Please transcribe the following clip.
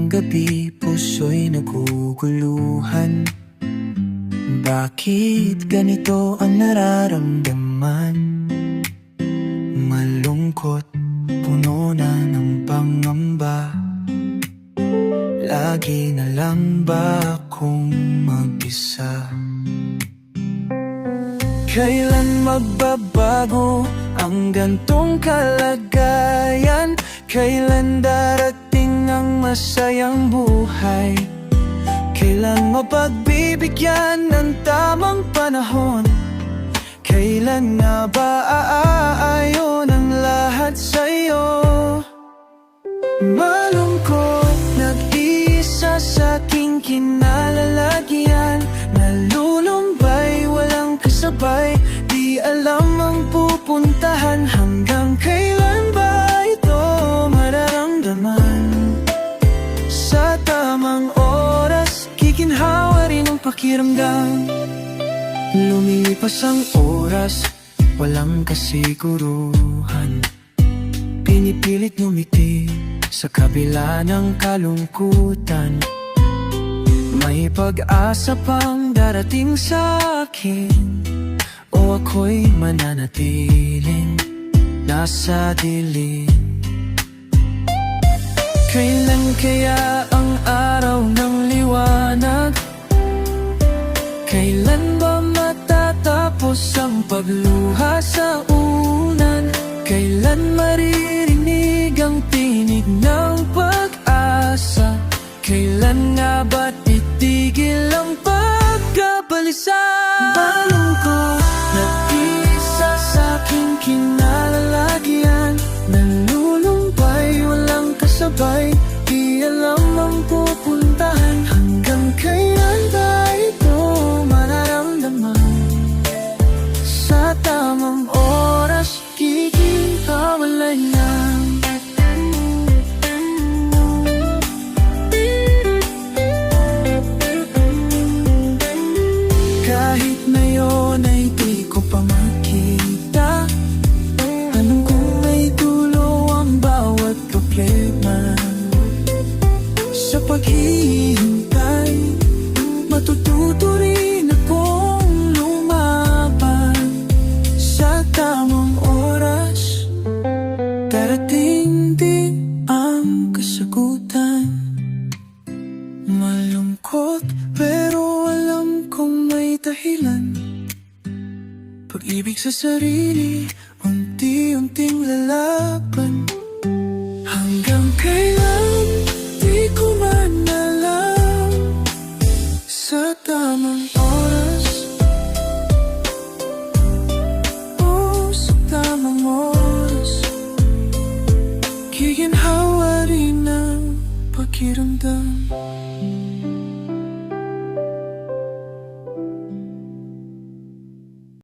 ng gabi, puso'y naguguluhan. Bakit ganito ang nararamdaman? Malungkot, puno na ng pangamba. Lagi na lang ba akong mag-isa? Kailan magbabago ang gantong kalagayan? Kailan darating ang masayang buhay? Kailan mapagbibigyan ng tamang panahon? Kailan nga ba aayon ang lahat sa'yo? Malungkot, nag-iisa sa aking kinalalagyan. Nalulumbay, walang kasabay, di alam ang pupuntahan. Hanggang kailan ba ito mararamdaman? Sa tamang oras, giginhawa rin ang pakiramdam. Lumilipas ang oras, walang kasiguruhan. Pinipilit ngumiti sa kabila ng kalungkutan. May pag-asa pang darating sa akin, o ako'y mananatiling nasa dilim. Kailan kaya ang araw ng liwanag? Kailan ba matatapos ang pagluha sa unan? Kailan maririnig ang tinig ng pag-asa? Kailan nga ba't titigil ang pagkabalisa? Malungkot, nag-iisa sa aking kinalalagyan. Nalulumbay, walang kasabay, di alam ang pupuntahan. Hanggang kailan ba ito mararamdaman? Sa tamang oras, giginhawalay lang. Kahit ngayon ay di ko pa makita, anong kung may dulo ang bawat problema. Sa paghihintay, matututo rin akong lumaban. Sa tamang oras, darating din ang kasagutan. Malungkot, pero alam kong may dahilan. Pag-ibig sa sarili, unti-unting lalaban. Hanggang kailan, di ko man alam. Sa tamang oras, oh, sa tamang oras, giginhawa rin ang pakiramdam.